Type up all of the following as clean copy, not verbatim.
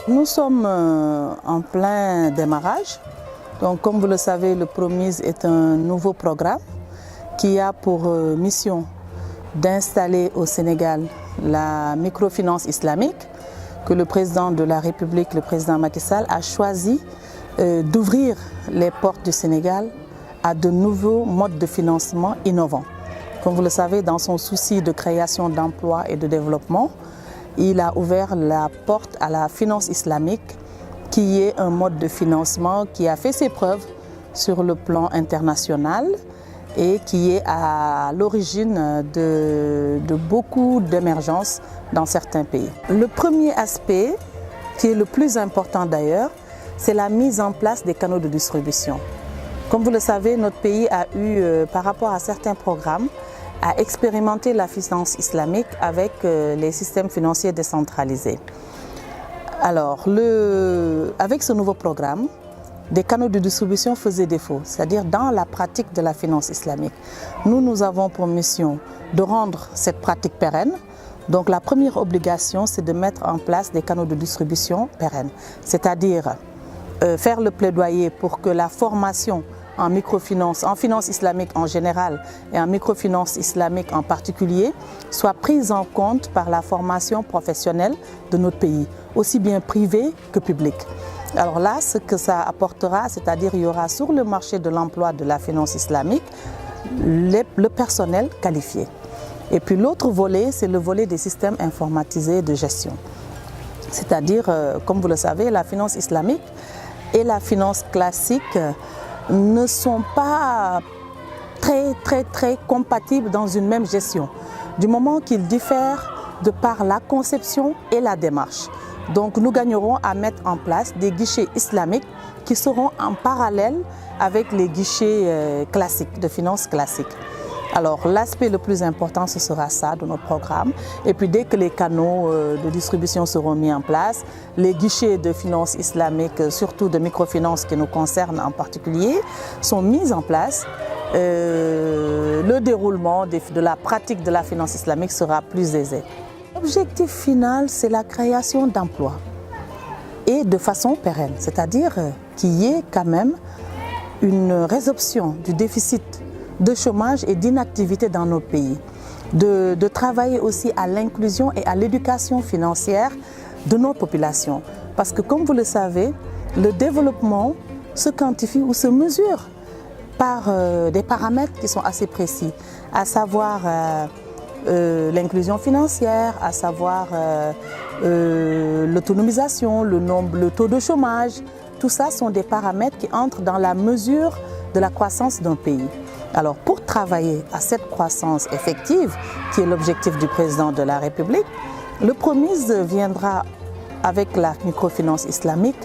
Nous sommes en plein démarrage. Donc, comme vous le savez, le Promise est un nouveau programme qui a pour mission d'installer au Sénégal la microfinance islamique que le président de la République, le président Macky Sall, a choisi d'ouvrir les portes du Sénégal à de nouveaux modes de financement innovants. Comme vous le savez, dans son souci de création d'emplois et de développement, il a ouvert la porte à la finance islamique, qui est un mode de financement qui a fait ses preuves sur le plan international et qui est à l'origine de beaucoup d'émergences dans certains pays. Le premier aspect, qui est le plus important d'ailleurs, c'est la mise en place des canaux de distribution. Comme vous le savez, notre pays a eu, par rapport à certains programmes, à expérimenter la finance islamique avec les systèmes financiers décentralisés. Alors, avec ce nouveau programme, des canaux de distribution faisaient défaut, c'est-à-dire dans la pratique de la finance islamique. Nous avons pour mission de rendre cette pratique pérenne. Donc la première obligation, c'est de mettre en place des canaux de distribution pérennes, c'est-à-dire faire le plaidoyer pour que la formation en microfinance, en finance islamique en général et en microfinance islamique en particulier, soit prise en compte par la formation professionnelle de notre pays, aussi bien privée que publique. Alors là, ce que ça apportera, c'est-à-dire il y aura sur le marché de l'emploi de la finance islamique le personnel qualifié. Et puis l'autre volet, c'est le volet des systèmes informatisés de gestion. C'est-à-dire, comme vous le savez, la finance islamique et la finance classique ne sont pas très compatibles dans une même gestion, du moment qu'ils diffèrent de par la conception et la démarche. Donc nous gagnerons à mettre en place des guichets islamiques qui seront en parallèle avec les guichets classiques, de finance classique. Alors l'aspect le plus important, ce sera ça de notre programme. Et puis dès que les canaux de distribution seront mis en place, les guichets de finance islamique, surtout de microfinance qui nous concernent en particulier, sont mis en place. Le déroulement de la pratique de la finance islamique sera plus aisé. L'objectif final, c'est la création d'emplois et de façon pérenne, c'est-à-dire qu'il y ait quand même une résorption du déficit de chômage et d'inactivité dans nos pays, de travailler aussi à l'inclusion et à l'éducation financière de nos populations. Parce que comme vous le savez, le développement se quantifie ou se mesure par des paramètres qui sont assez précis, à savoir l'inclusion financière, à savoir l'autonomisation, le taux de chômage. Tout ça sont des paramètres qui entrent dans la mesure de la croissance d'un pays. Alors pour travailler à cette croissance effective, qui est l'objectif du président de la République, le Promise viendra avec la microfinance islamique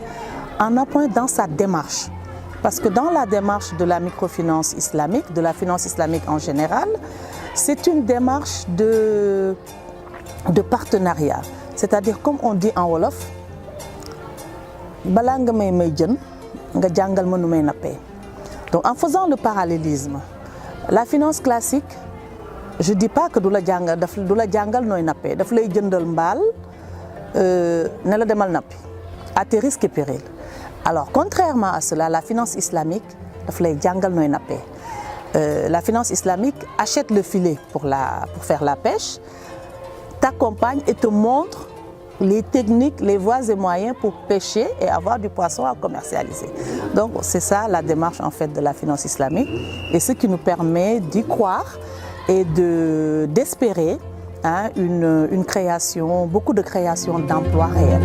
en appui dans sa démarche. Parce que dans la démarche de la microfinance islamique, de la finance islamique en général, c'est une démarche de partenariat. C'est-à-dire, comme on dit en Wolof, bala nga may jën nga jàngal ma nu may nappee. Donc en faisant le parallélisme, la finance classique, je ne dis pas que du la jàngal nooy nappee, daf lay jëndal mbaal ne la demal nappi, à tes risques et périls. Alors contrairement à cela, la finance islamique daf lay jàngal nooy nappee. La finance islamique achète le filet pour faire la pêche, t'accompagne et te montre les techniques, les voies et moyens pour pêcher et avoir du poisson à commercialiser. Donc c'est ça la démarche en fait de la finance islamique et ce qui nous permet d'y croire et d'espérer une création, beaucoup de création d'emplois réels.